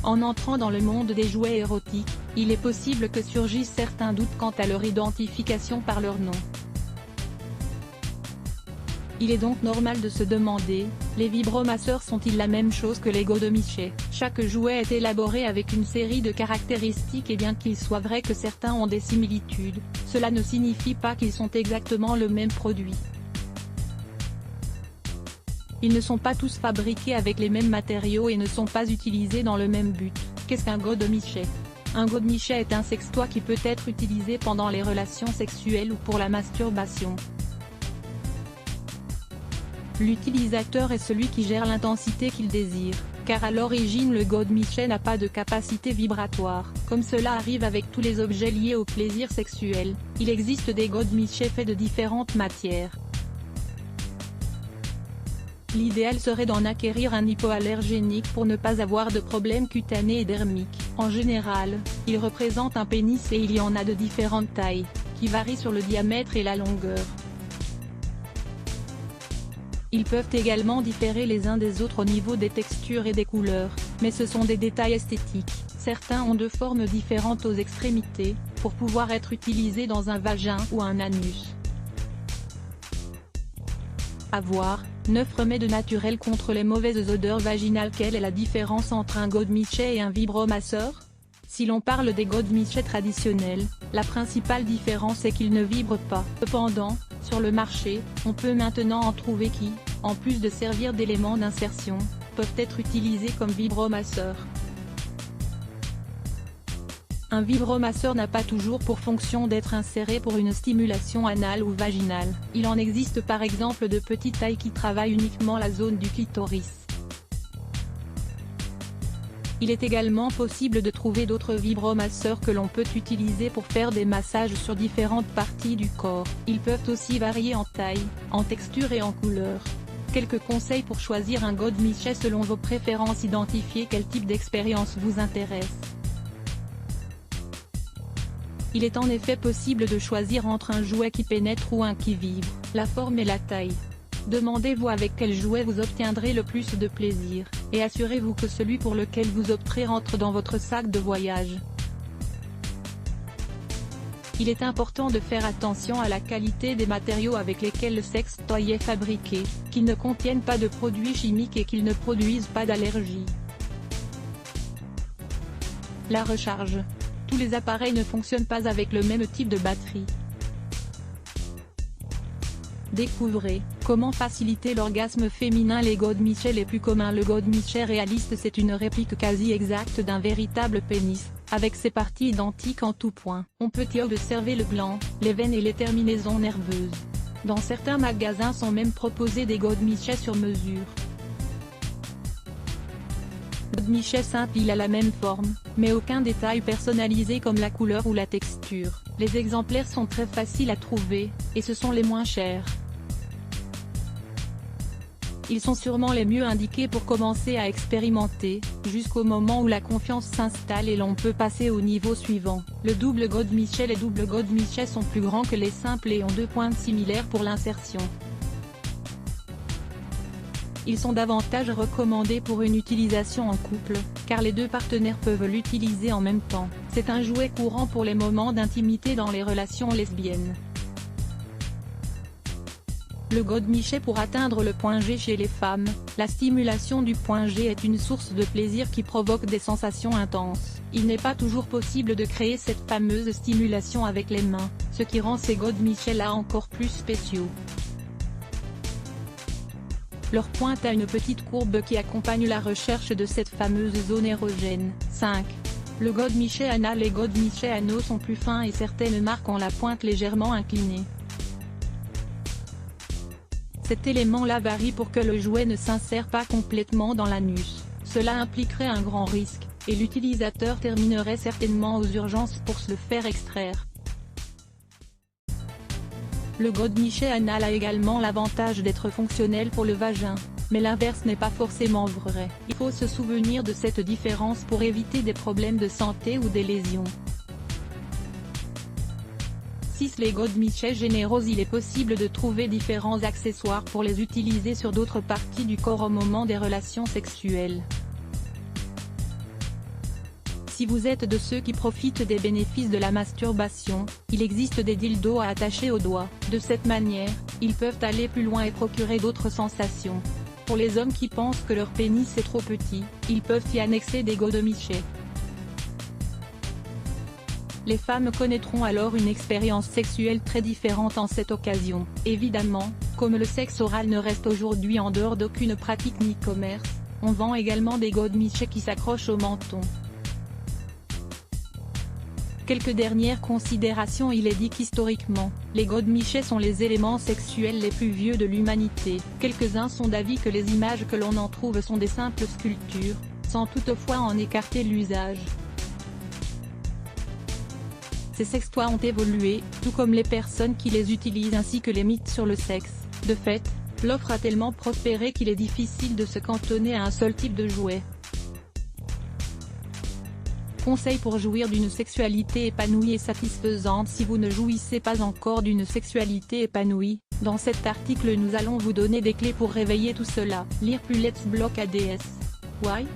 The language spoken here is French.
En entrant dans le monde des jouets érotiques, il est possible que surgissent certains doutes quant à leur identification par leur nom. Il est donc normal de se demander, les vibromasseurs sont-ils la même chose que les godomichet? Chaque jouet est élaboré avec une série de caractéristiques et bien qu'il soit vrai que certains ont des similitudes, cela ne signifie pas qu'ils sont exactement le même produit. Ils ne sont pas tous fabriqués avec les mêmes matériaux et ne sont pas utilisés dans le même but. Qu'est-ce qu'un godomichet? Un godomichet est un sextoy qui peut être utilisé pendant les relations sexuelles ou pour la masturbation. L'utilisateur est celui qui gère l'intensité qu'il désire, car à l'origine le godomichet n'a pas de capacité vibratoire. Comme cela arrive avec tous les objets liés au plaisir sexuel, il existe des godomichets faits de différentes matières. L'idéal serait d'en acquérir un hypoallergénique pour ne pas avoir de problèmes cutanés et dermiques. En général, il représente un pénis et il y en a de différentes tailles, qui varient sur le diamètre et la longueur. Ils peuvent également différer les uns des autres au niveau des textures et des couleurs, mais ce sont des détails esthétiques. Certains ont deux formes différentes aux extrémités, pour pouvoir être utilisés dans un vagin ou un anus. À voir, 9 remèdes naturels contre les mauvaises odeurs vaginales. Quelle est la différence entre un godomichet et un vibromasseur? Si l'on parle des godomichets traditionnels, la principale différence est qu'ils ne vibrent pas. Cependant, sur le marché, on peut maintenant en trouver qui, en plus de servir d'éléments d'insertion, peuvent être utilisés comme vibromasseurs. Un vibromasseur n'a pas toujours pour fonction d'être inséré pour une stimulation anale ou vaginale. Il en existe par exemple de petite taille qui travaillent uniquement la zone du clitoris. Il est également possible de trouver d'autres vibromasseurs que l'on peut utiliser pour faire des massages sur différentes parties du corps. Ils peuvent aussi varier en taille, en texture et en couleur. Quelques conseils pour choisir un godomichet selon vos préférences. Identifiez quel type d'expérience vous intéresse. Il est en effet possible de choisir entre un jouet qui pénètre ou un qui vibre, la forme et la taille. Demandez-vous avec quel jouet vous obtiendrez le plus de plaisir, et assurez-vous que celui pour lequel vous opterez rentre dans votre sac de voyage. Il est important de faire attention à la qualité des matériaux avec lesquels le sextoy est fabriqué, qu'ils ne contiennent pas de produits chimiques et qu'ils ne produisent pas d'allergies. La recharge. Tous les appareils ne fonctionnent pas avec le même type de batterie. Découvrez comment faciliter l'orgasme féminin. Les godomichets les plus communs. Le godomichet réaliste, c'est une réplique quasi exacte d'un véritable pénis, avec ses parties identiques en tout point. On peut y observer le gland, les veines et les terminaisons nerveuses. Dans certains magasins sont même proposés des godomichets sur mesure. Le godomichet simple, il a la même forme, mais aucun détail personnalisé comme la couleur ou la texture. Les exemplaires sont très faciles à trouver, et ce sont les moins chers. Ils sont sûrement les mieux indiqués pour commencer à expérimenter, jusqu'au moment où la confiance s'installe et l'on peut passer au niveau suivant. Le double godomichet. Les doubles godomichets sont plus grands que les simples et ont deux pointes similaires pour l'insertion. Ils sont davantage recommandés pour une utilisation en couple, car les deux partenaires peuvent l'utiliser en même temps. C'est un jouet courant pour les moments d'intimité dans les relations lesbiennes. Le godomichet pour atteindre le point G chez les femmes. La stimulation du point G est une source de plaisir qui provoque des sensations intenses. Il n'est pas toujours possible de créer cette fameuse stimulation avec les mains, ce qui rend ces godomichets-là encore plus spéciaux. Leur pointe a une petite courbe qui accompagne la recherche de cette fameuse zone érogène. 5. Le godomichet anal. Les godomichets anaux sont plus fins et certaines marques ont la pointe légèrement inclinée. Cet élément-là varie pour que le jouet ne s'insère pas complètement dans l'anus. Cela impliquerait un grand risque, et l'utilisateur terminerait certainement aux urgences pour se le faire extraire. Le godomichet anal a également l'avantage d'être fonctionnel pour le vagin, mais l'inverse n'est pas forcément vrai. Il faut se souvenir de cette différence pour éviter des problèmes de santé ou des lésions. 6. Les godomichets généraux. Il est possible de trouver différents accessoires pour les utiliser sur d'autres parties du corps au moment des relations sexuelles. Si vous êtes de ceux qui profitent des bénéfices de la masturbation, il existe des dildos à attacher aux doigts. De cette manière, ils peuvent aller plus loin et procurer d'autres sensations. Pour les hommes qui pensent que leur pénis est trop petit, ils peuvent y annexer des godemichés. Les femmes connaîtront alors une expérience sexuelle très différente en cette occasion. Évidemment, comme le sexe oral ne reste aujourd'hui en dehors d'aucune pratique ni commerce, on vend également des godemichés qui s'accrochent au menton. Quelques dernières considérations. Il est dit qu'historiquement, les godemichés sont les éléments sexuels les plus vieux de l'humanité. Quelques-uns sont d'avis que les images que l'on en trouve sont des simples sculptures, sans toutefois en écarter l'usage. Ces sextoys ont évolué, tout comme les personnes qui les utilisent ainsi que les mythes sur le sexe. De fait, l'offre a tellement prospéré qu'il est difficile de se cantonner à un seul type de jouet. Conseils pour jouir d'une sexualité épanouie et satisfaisante. Si vous ne jouissez pas encore d'une sexualité épanouie, dans cet article nous allons vous donner des clés pour réveiller tout cela. Lire plus Let's Block ADS. Why?